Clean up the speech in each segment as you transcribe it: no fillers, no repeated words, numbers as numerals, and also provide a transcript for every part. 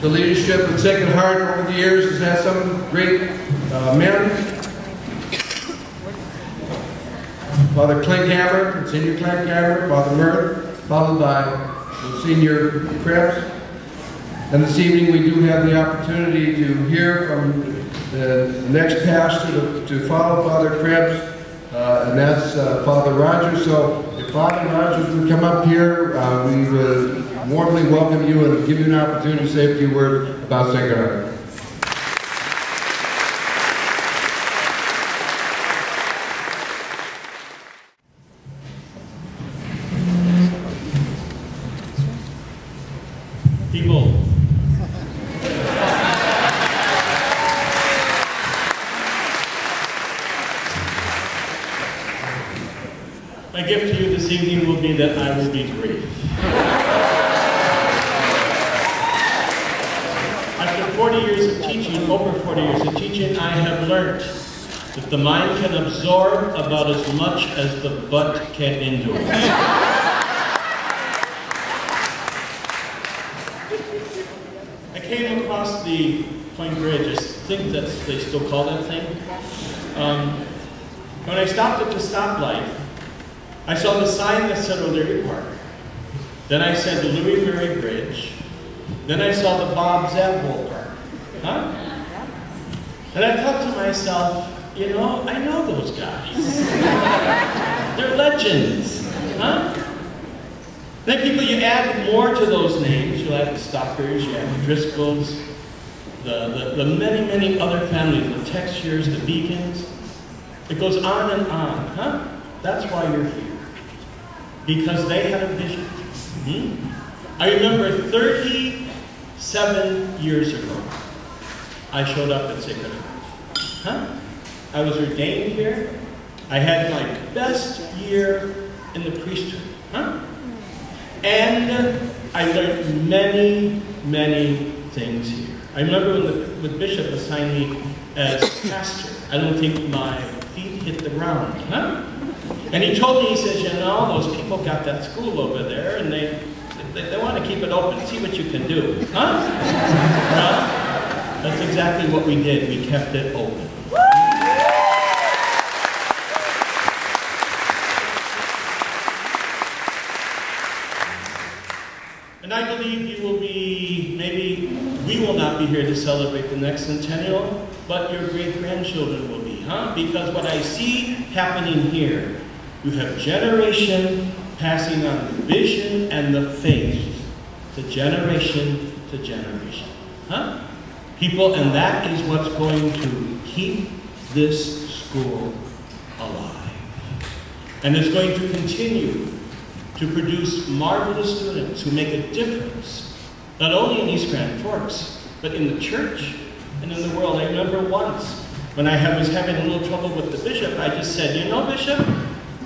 The leadership of Sacred Heart over the years has had some great men. Father Klinkhammer, Senior Klinkhammer, Father Mirth, followed by the Senior Krebs. And this evening we do have the opportunity to hear from the next pastor to follow Father Krebs, and that's Father Rogers. So if Father Rogers would come up here, we would warmly welcome you and give you an opportunity to say a few words about Sacred Heart. People, my gift to you this evening will be that I will be brief. After 40 years of teaching, over 40 years of teaching, I have learned that the mind can absorb about as much as the butt can endure. I came across the Point Bridge. I think that they still call that thing. When I stopped at the stoplight, I saw the sign that said O'Leary Park. Then I said the Louis Murray Bridge. Then I saw the Bob Zabel Park. Huh? And I thought to myself, you know, I know those guys. They're legends. Huh? Then people, you add more to those names. You add the Stockers, you add the Driscolls, the many, many other families, the Texiers, the Beacons. It goes on and on. Huh? That's why you're here. Because they had a vision. I remember 37 years ago, I showed up at Sacred Heart. Huh? I was ordained here. I had my best year in the priesthood. Huh? And I learned many, many things here. I remember when the bishop assigned me as pastor, I don't think my feet hit the ground. Huh? And he told me, he says, you know, those people got that school over there, and they want to keep it open, see what you can do. Huh? Well, that's exactly what we did. We kept it open. And I believe you will be, maybe we will not be here to celebrate the next centennial, but your great-grandchildren will be, huh? Because what I see happening here, you have generation passing on the vision and the faith to generation, huh? People, and that is what's going to keep this school alive. And it's going to continue to produce marvelous students who make a difference, not only in East Grand Forks, but in the church and in the world. I remember once when I was having a little trouble with the bishop, I just said, you know, Bishop,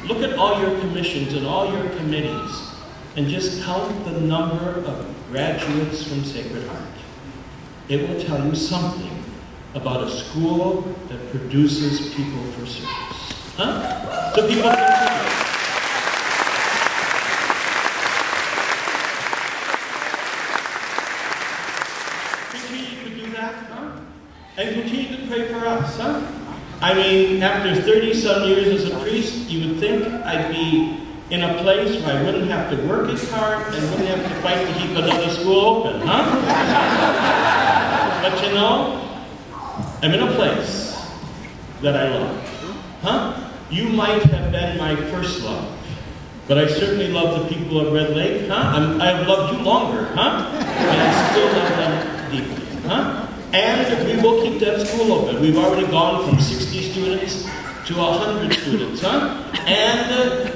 look at all your commissions and all your committees and just count the number of graduates from Sacred Heart. It will tell you something about a school that produces people for service. Huh? So people continue to do that, huh? And continue to pray for us, huh? I mean, after 30-some years as a priest, you would think I'd be in a place where I wouldn't have to work as hard and wouldn't have to fight to keep another school open, huh? But you know, I'm in a place that I love, huh? You might have been my first love, but I certainly love the people of Red Lake, huh? I've loved you longer, huh? And I still love them deeply, huh? And we will keep that school open. We've already gone from 60 students to 100 students, huh? And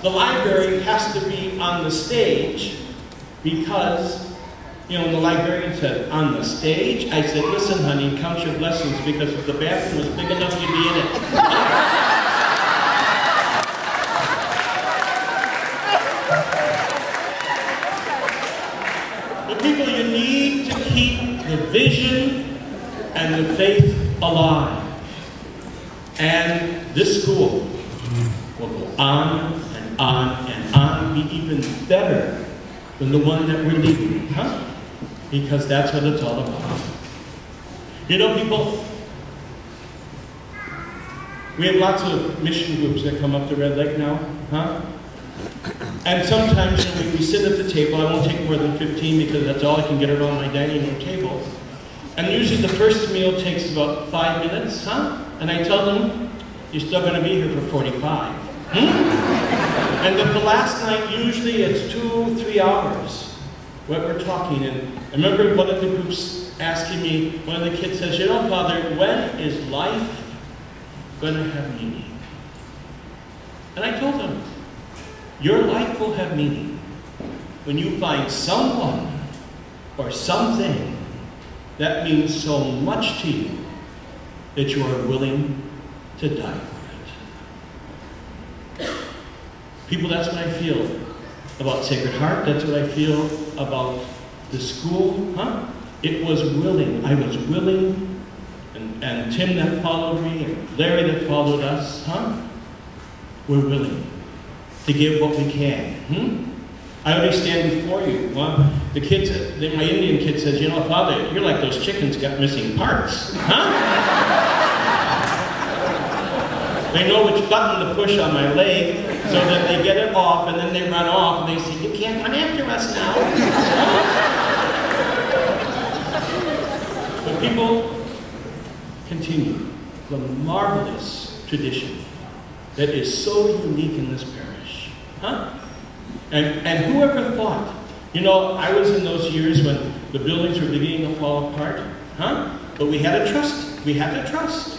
the library has to be on the stage because, you know, when the librarian said, on the stage, I said, listen, honey, count your blessings, because if the bathroom was big enough, you'd be in it. But people, you need to keep the vision and the faith alive. And this school will go on and on and on, be even better than the one that we're leaving, huh? because that's what it's all about. You know, people, we have lots of mission groups that come up to Red Lake now, huh? And sometimes when we sit at the table, I won't take more than 15 because that's all I can get around my dining room table. And usually the first meal takes about 5 minutes, huh? And I tell them, you're still going to be here for 45. And then the last night, usually it's 2-3 hours what we're talking. And I remember one of the groups asking me, one of the kids says, you know, Father, when is life going to have meaning? And I told them, your life will have meaning when you find someone or something that means so much to you that you are willing to die for it. People, that's what I feel about Sacred Heart. That's what I feel about the school. Huh? It was willing. I was willing. And Tim that followed me, and Larry that followed us, huh? We're willing to give what we can. I already stand before you. Well, the kids, my Indian kid says, you know, Father, you're like those chickens got missing parts. Huh? They know which button to push on my leg so that they get it off, and then they run off, and they say, you can't run after us now. But people continue the marvelous tradition that is so unique in this parish. Huh? And whoever thought? You know, I was in those years when the buildings were beginning to fall apart. Huh? But we had to trust. We had to trust.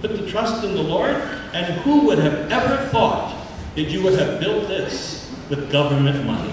Put the trust in the Lord. And who would have ever thought that you would have built this with government money?